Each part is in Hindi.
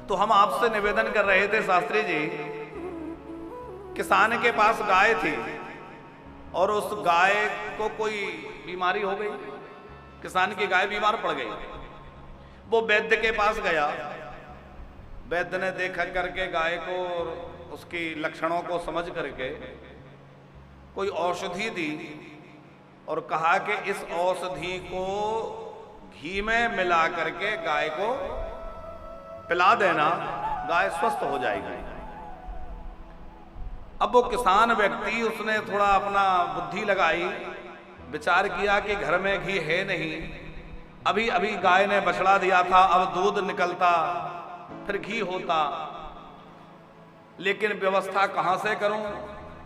तो हम आपसे निवेदन कर रहे थे शास्त्री जी, किसान के पास गाय थी और उस गाय को कोई बीमारी हो गई, किसान की गाय बीमार पड़ गई। वो वैद्य के पास गया, वैद्य ने देखा करके गाय को और उसकी लक्षणों को समझ करके कोई औषधि दी और कहा कि इस औषधि को घी में मिला करके गाय को पिला देना, गाय स्वस्थ हो जाएगी। अब वो किसान व्यक्ति, उसने थोड़ा अपना बुद्धि लगाई, विचार किया कि घर में घी है नहीं, अभी अभी गाय ने बछड़ा दिया था, अब दूध निकलता फिर घी होता, लेकिन व्यवस्था कहां से करूं।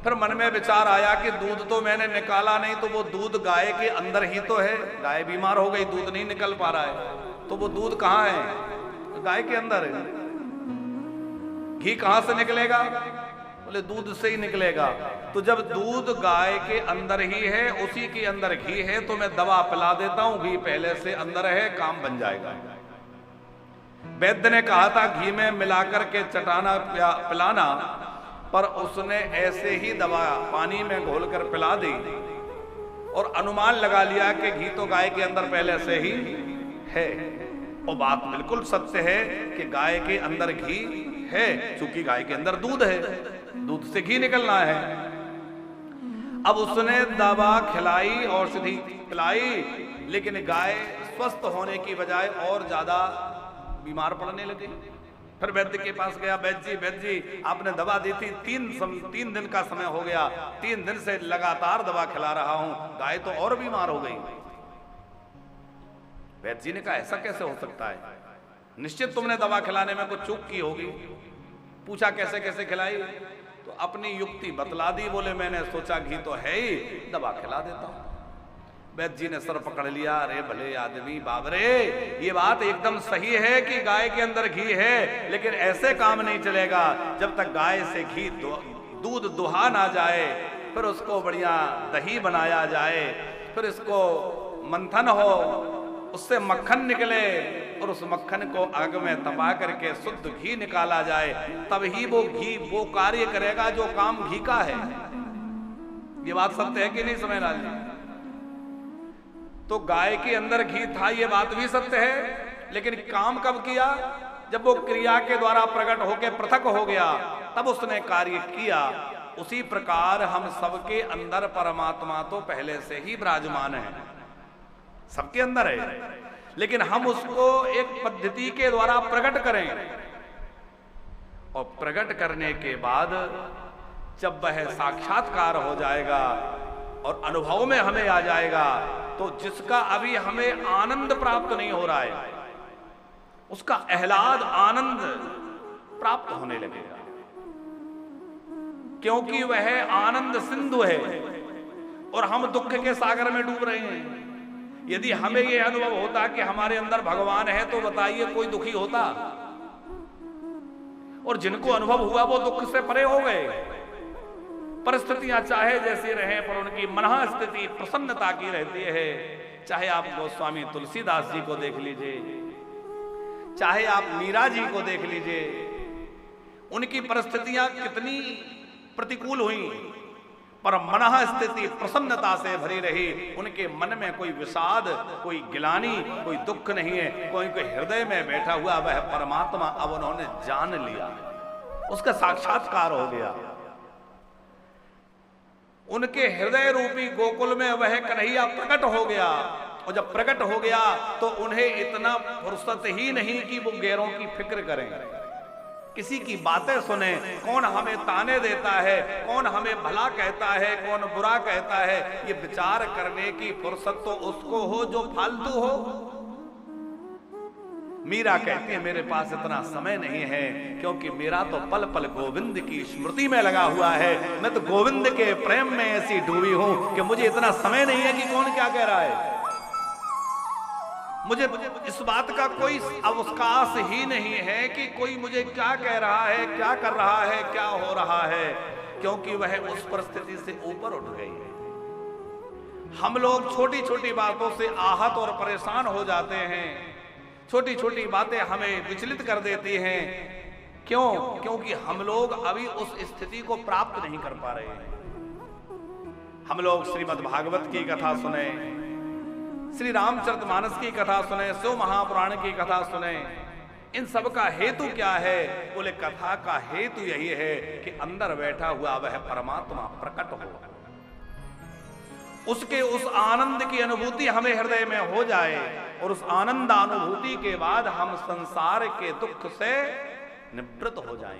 फिर मन में विचार आया कि दूध तो मैंने निकाला नहीं, तो वो दूध गाय के अंदर ही तो है, गाय बीमार हो गई, दूध नहीं निकल पा रहा है, तो वो दूध कहां है, गाय के अंदर है। घी कहां से निकलेगा, बोले दूध से ही निकलेगा। तो जब दूध गाय के अंदर ही है, उसी के अंदर घी है, तो मैं दवा पिला देता हूं, घी पहले से अंदर है, काम बन जाएगा। वैद्य ने कहा था घी में मिलाकर के चटाना पिलाना, पर उसने ऐसे ही दवा पानी में घोलकर पिला दी और अनुमान लगा लिया कि घी तो गाय के अंदर पहले से ही है। और बात बिल्कुल सत्य है कि गाय के अंदर घी है, चूंकि गाय के अंदर दूध है, दूध से घी निकलना है। अब उसने दवा खिलाई, औषधि पिलाई, लेकिन गाय स्वस्थ होने की बजाय और ज्यादा बीमार पड़ने लगी। फिर वैद्य के पास गया, वैद्य जी आपने दवा दी थी, 3 दिन का समय हो गया, 3 दिन से लगातार दवा खिला रहा हूं, गाय तो और बीमार हो गई। वैद्य जी ने कहा ऐसा कैसे हो सकता है, निश्चित तुमने दवा खिलाने में कुछ चूक की होगी। पूछा कैसे कैसे खिलाई, तो अपनी युक्ति बतला दी। बोले मैंने सोचा घी तो है ही, दवा खिला देता हूं। वैद्य जी ने सर पकड़ लिया, अरे भले आदमी, बाबरे ये बात एकदम सही है कि गाय के अंदर घी है, लेकिन ऐसे काम नहीं चलेगा। जब तक गाय से घी दूध दुहा ना जाए, फिर उसको बढ़िया दही बनाया जाए, फिर इसको मंथन हो, उससे मक्खन निकले और उस मक्खन को आग में तपा करके शुद्ध घी निकाला जाए, तब ही वो घी वो कार्य करेगा जो काम घी का है। ये बात सत्य है कि नहीं समझलाल जी? तो गाय के अंदर घी था, ये बात भी सत्य है, लेकिन काम कब किया, जब वो क्रिया के द्वारा प्रकट होकर पृथक हो गया, तब उसने कार्य किया। उसी प्रकार हम सबके अंदर परमात्मा तो पहले से ही विराजमान है, सबके अंदर है, लेकिन हम उसको एक पद्धति के द्वारा प्रकट करें, और प्रकट करने के बाद जब वह साक्षात्कार हो जाएगा और अनुभव में हमें आ जाएगा, तो जिसका अभी हमें आनंद प्राप्त नहीं हो रहा है, उसका आह्लाद आनंद प्राप्त होने लगेगा, क्योंकि वह आनंद सिंधु है और हम दुख के सागर में डूब रहे हैं। यदि हमें यह अनुभव होता कि हमारे अंदर भगवान है, तो बताइए कोई दुखी होता? और जिनको अनुभव हुआ वो दुख से परे हो गए। परिस्थितियां चाहे जैसी रहे, पर उनकी मनः स्थिति प्रसन्नता की रहती है। चाहे आप गोस्वामी तुलसीदास जी को देख लीजिए, चाहे आप मीरा जी को देख लीजिए, उनकी परिस्थितियां कितनी प्रतिकूल हुई, पर मनः स्थिति प्रसन्नता से भरी रही। उनके मन में कोई विषाद, कोई गिलानी, कोई दुख नहीं है। कोई हृदय में बैठा हुआ वह परमात्मा अब उन्होंने जान लिया, उसका साक्षात्कार हो गया। उनके हृदय रूपी गोकुल में वह कन्हैया प्रकट हो गया, और जब प्रकट हो गया तो उन्हें इतना फुर्सत ही नहीं कि वो गैरों की फिक्र करें, किसी की बातें सुने। कौन हमें ताने देता है, कौन हमें भला कहता है, कौन बुरा कहता है, ये विचार करने की फुर्सत तो उसको हो जो फालतू हो। मीरा कहती है मेरे पास इतना समय नहीं है, क्योंकि मेरा तो पल पल गोविंद की स्मृति में लगा हुआ है। मैं तो गोविंद के प्रेम में ऐसी डूबी हूं कि मुझे इतना समय नहीं है कि कौन क्या कह रहा है। मुझे इस बात का कोई अवकाश ही नहीं है कि कोई मुझे क्या कह रहा है, क्या कर रहा है, क्या हो रहा है, क्योंकि वह उस परिस्थिति से ऊपर उठ गई है। हम लोग छोटी छोटी बातों से आहत और परेशान हो जाते हैं, छोटी छोटी बातें हमें विचलित कर देती हैं। क्यों? क्योंकि हम लोग अभी उस स्थिति को प्राप्त नहीं कर पा रहे हैं। हम लोग श्रीमद् भागवत की कथा सुने, श्री रामचरितमानस की कथा सुने, शिव महापुराण की कथा सुने, इन सब का हेतु क्या है? बोले कथा का हेतु यही है कि अंदर बैठा हुआ वह परमात्मा प्रकट हो, उसके उस आनंद की अनुभूति हमें हृदय में हो जाए, और उस आनंद अनुभूति के बाद हम संसार के दुख से निवृत्त हो जाएं।